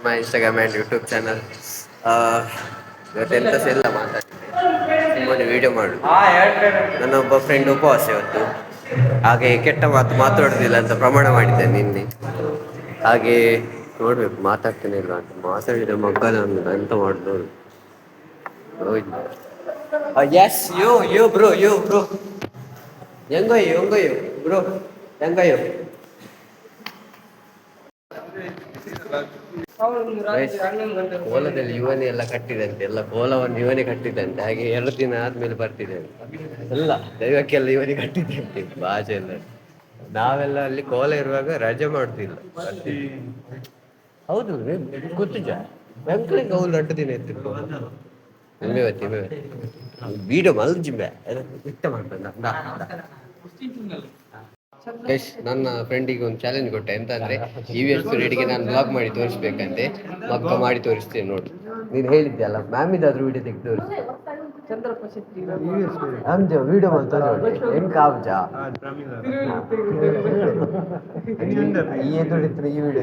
My Instagram and YouTube channel. ಇವತ್ತೆಂತ ಸಹ ಇಲ್ಲ ಮಾತಾಡ್ತಿದ್ದೆ, ಸುಮ್ಮನೆ ವೀಡಿಯೋ ಮಾಡು. ನನ್ನೊಬ್ಬ ಫ್ರೆಂಡ್ ಉಪವಾಸ ಇವತ್ತು, ಹಾಗೆ ಕೆಟ್ಟ ಮಾತು ಮಾತಾಡೋದಿಲ್ಲ ಅಂತ ಪ್ರಮಾಣ ಮಾಡಿದ್ದೇನೆ ನಿನ್ನೆ. ಹಾಗೆ ನೋಡ್ಬೇಕು ಮಾತಾಡ್ತೇನೆ ಇಲ್ಲ ಅಂತ, ಮಾತಾಡಿದ್ರೆ ಮಗ್ಗಲ ಎಂತ ಮಾಡುದು. ಎಸ್ ಯು ಬ್ರೋ ಹೆಂಗಯ್ಯೋ ಬ್ರೋ ಹೆಂಗಯ್ಯೋ. ಕೋಲದಲ್ಲಿ ಇವನೇ ಎಲ್ಲ ಕಟ್ಟಿದಂತೆ, ಎಲ್ಲ ಕೋಲವನ್ನು ಇವನೇ ಕಟ್ಟಿದಂತೆ. ಹಾಗೆ 2 ದಿನ ಆದ್ಮೇಲೆ ಬರ್ತಿದ್ದೇನೆ ಎಲ್ಲ ದೈವಕ್ಕೆಲ್ಲ ಇವನೇ ಕಟ್ಟಿದಂತೆ. ಭಾಷೆ ಎಲ್ಲ ನಾವೆಲ್ಲ ಅಲ್ಲಿ ಕೋಲ ಇರುವಾಗ ರಜೆ ಮಾಡ್ತಿಲ್ಲ. ಹೌದು ಗೊತ್ತುಜ ಬೆಂಕ್ಲಿಗೆ ಅವ್ರು 2 ದಿನ ಇರ್ತಿತ್ತು. ವೀಡಿಯೋ ಮಲ್ಜಿಂಬೆ ಇಷ್ಟ ಮಾಡ್ತೇನೆ. ನನ್ನ ಫ್ರೆಂಡಿಗೆ ಒಂದು ಚಾಲೆಂಜ್ ಕೊಟ್ಟೆ, ಎಂತ ಅಂದ್ರೆ EVS ಪೀರಿಯಡ್ಗೆ ನಾನು ಬ್ಲಾಗ್ ಮಾಡಿ ತೋರಿಸ್ಬೇಕಂತೆ. ಮಗ್ಗ ಮಾಡಿ ತೋರಿಸ್ತೇನೆ ನೋಡಿ. ನೀನು ಹೇಳಿದ್ದೆ ಅಲ್ಲ ಮ್ಯಾಮ್ ಇದಾದ್ರೂ ವಿಡಿಯೋ ತೆಗೆದು ತೋರಿಸಿ. ಅಂಜ ವಿಡಿಯೋ ಮಾಡಿ ಹೆಂಗ್ ಕಾವ್ಜ ಈ ಎದುರಿತ್ರ ಈ ವಿಡಿಯೋ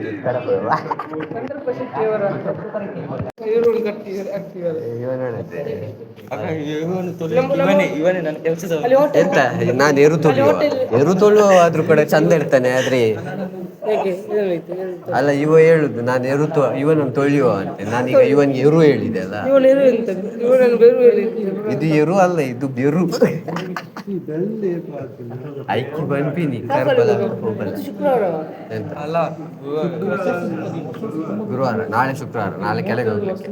ಎಂತ ನಾನು ಎರು ತೊಳುವ ಆದ್ರೂ ಕೂಡ ಚಂದ ಇರ್ತಾನೆ. ಆದ್ರೆ ಅಲ್ಲ ಇವ ಹೇಳುದು ನಾನು ಇವನನ್ನು ತೊಳೆಯುವ ಅಂತೆ. ನಾನೀಗ ಇವನ್ಗೆ ಎರು ಹೇಳಿದೆ ಅಲ್ಲ, ಇದು ಎರು ಅಲ್ಲ, ಇದು ಬೆರು. ಐಕಿ ಬಂಪಿನಿ ಕರ್ಬಲ ಹೋಗಲ್ಲ. ಎಂತ ಗುರುವಾರ, ನಾಳೆ ಶುಕ್ರವಾರ, ನಾಳೆ ಕೆಳಗೆ ಹೋಗ್ಲಿಕ್ಕೆ.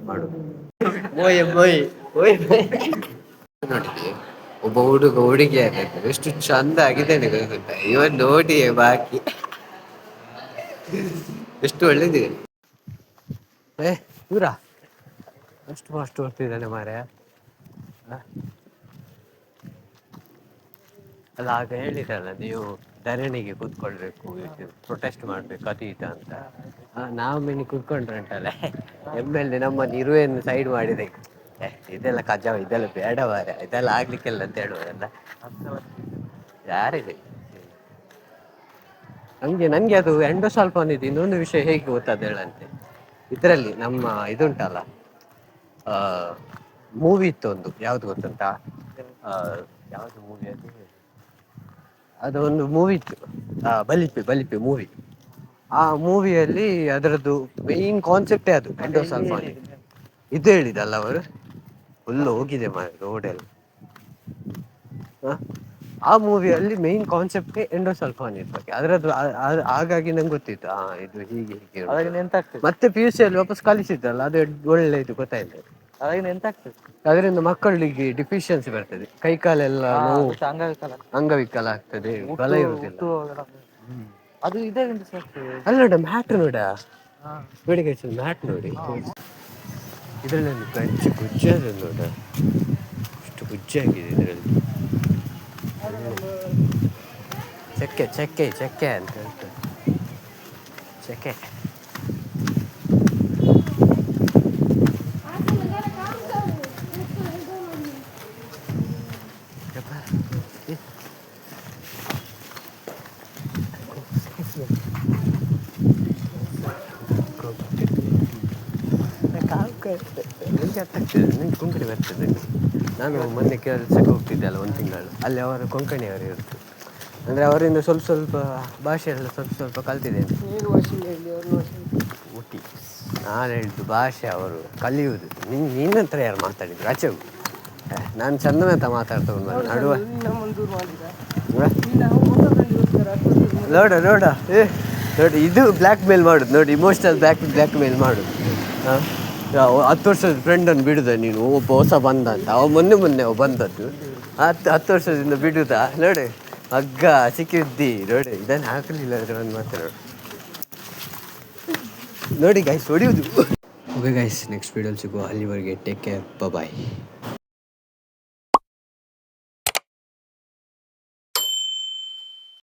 ಮಾಡು ನೋಡಿ, ಒಬ್ಬ ಹುಡುಗಿ ಆಗೈತೆ, ಎಷ್ಟು ಚಂದ ಆಗಿದ್ದೇನೆ ಗೊತ್ತಾ. ಇವನ್ ನೋಡಿ ಬಾಕಿ ಎಷ್ಟು ಒಳ್ಳೇದಿದೆ. ಇವ್ರ ಅಷ್ಟು ಹೊರ್ತಿದ್ದಾನೆ ಮಾರ್ರೆ. ಅಲ್ಲ ಆಗ ಹೇಳಿದಲ್ಲ ನೀವು ಧರಣಿಗೆ ಕೂತ್ಕೊಳ್ಬೇಕು, ಪ್ರೊಟೆಸ್ಟ್ ಮಾಡ್ಬೇಕು ಅದು ಇದು ಅಂತ. ನಾವು ಮಿನಿ ಕೂತ್ಕೊಂಡ್ರೆ ಉಂಟಲ್ಲ MLA ನಮ್ಮನ್ನು ಇರುವೆಯನ್ನು ಸೈಡ್ ಮಾಡಿದೆ. ಇದೆಲ್ಲ ಕಜಾವ, ಇದೆಲ್ಲ ಬೇಡ ಮಾರ್ರೆ, ಇದೆಲ್ಲ ಆಗ್ಲಿಕ್ಕೆಲ್ಲ ಅಂತ ಹೇಳುವಲ್ಲ ಯಾರಿದೆ. ನಂಗೆ ಅದು ಎಂಡೋಸಲ್ಫಾನ್ ಇದು ಇನ್ನೊಂದು ವಿಷಯ ಹೇಗೆ ಗೊತ್ತಾದ ಹೇಳಂತೆ. ಇದರಲ್ಲಿ ನಮ್ಮ ಇದುಂಟಲ್ಲ ಮೂವಿ ಇತ್ತು ಒಂದು, ಯಾವ್ದು ಗೊತ್ತುಂಟಾ, ಯಾವ್ದು ಮೂವಿ ಅದು ಒಂದು ಮೂವಿ ಇತ್ತು, ಬಲಿಪಿ ಮೂವಿ. ಆ ಮೂವಿಯಲ್ಲಿ ಅದರದ್ದು ಮೇನ್ ಕಾನ್ಸೆಪ್ಟೇ ಅದು ಎಂಡೋಸಲ್ಫಾನ್. ಇದು ಹೇಳಿದಲ್ಲ ಅವರು, ಫುಲ್ ಹೋಗಿದೆ ರೋಡೆಲ್ಲ. ಆ ಮೂವಿಯಲ್ಲಿ ಮೇನ್ ಕಾನ್ಸೆಪ್ಟ್ ಎಂಡೋಸಲ್ಫಾನ್ ಇರ್ಬೇಕು ಅದರದ್ದು. ಹಾಗಾಗಿ ನಂಗೆ ಗೊತ್ತಿತ್ತು ಇದು ಹೀಗೆ ಮತ್ತೆ PUC ಅಲ್ಲಿ ವಾಪಸ್ ಕಲಿಸಿದ್ದಲ್ಲ, ಅದು ಒಳ್ಳೆ ಇದು ಗೊತ್ತಾಯ್ತು. ಎಂತ ಆಗ್ತದೆ ಅದರಿಂದ ಮಕ್ಕಳಿಗೆ ಡಿಫಿಷಿಯನ್ಸಿ ಬರ್ತದೆ, ಕೈ ಕಾಲೆಲ್ಲ ನೋವು, ಅಂಗವಿಕಲ ಆಗ್ತದೆ, ಬಲ ಇರುವುದಿಲ್ಲ. ಅದು ಇದೆ ಅಲ್ಲ ನೋಡ ಮ್ಯಾಟ್ ನೋಡ, ಬೆಳಿಗ್ಗೆ ಮ್ಯಾಟ್ ನೋಡಿ, ಇದರಲ್ಲಿ ಒಂದು ಗಂಜಿ ಗುಜ್ಜೆ ಅದ ನೋಡ, ಎಷ್ಟು ಗುಜ್ಜೆ ಆಗಿದೆ ಇದರಲ್ಲಿ. ಚಕ್ಕೆ ಅಂತ ಹೇಳ್ತಾರೆ, ಚಕ್ಕೆ. ನಂಗೆ ಕೊಂಕಣಿ ಬರ್ತದೆ. ನಾನು ಮೊನ್ನೆ ಕೆಲಸಕ್ಕೆ ಹೋಗ್ತಿದ್ದೆ ಅಲ್ಲ 1 ತಿಂಗಳು, ಅಲ್ಲಿ ಅವರ ಕೊಂಕಣಿಯವರು ಇರುತ್ತೆ. ಅಂದರೆ ಅವರಿಂದ ಸ್ವಲ್ಪ ಭಾಷೆಯೆಲ್ಲ ಸ್ವಲ್ಪ ಕಲ್ತಿದ್ದೇನೆ. ಊಟಿ ನಾನು ಹೇಳಿದ್ದು ಭಾಷೆ ಅವರು ಕಲಿಯುವುದು. ನಿನ್ನತ್ರ ಯಾರು ಮಾತಾಡಿದ್ರು ಆಚೆ ಹೋಗು. ನಾನು ಚಂದನ ಅಂತ ಮಾತಾಡ್ತಗೊಂಡು ನಡುವ ನೋಡಿ ಇದು ಬ್ಲ್ಯಾಕ್ ಮೇಲ್ ಮಾಡುದು ನೋಡಿ, ಇಮೋಷನಲ್ ಬ್ಲ್ಯಾಕ್ ಮೇಲ್ ಮಾಡುದು. 10 ವರ್ಷದ ಫ್ರೆಂಡನ್ನು ಬಿಡುದ ನೀನು, ಒಬ್ಬ ಹೊಸ ಬಂದ ಅಂತ. ಅವ ಮೊನ್ನೆ ಬಂದದ್ದು, 10 ವರ್ಷದಿಂದ ಬಿಡುದಾ ನೋಡಿ, ಹಗ್ಗ ಸಿಕ್ಕಿದ್ದಿ ನೋಡಿ. ಇದನ್ನು ಹಾಕಲಿಲ್ಲ ಅಂದರೆ ಒಂದು ಮಾತು ನೋಡಿ ಗೈಸ್ ಹೊಡಿಯುವುದು. ಓಕೆ ಗೈಸ್, ನೆಕ್ಸ್ಟ್ ವಿಡಿಯೋಲಿ ಸಿಗುವ. ಅಲ್ಲಿವರೆಗೆ ಟೇಕ್ ಕೇರ್, ಬಾಯ್.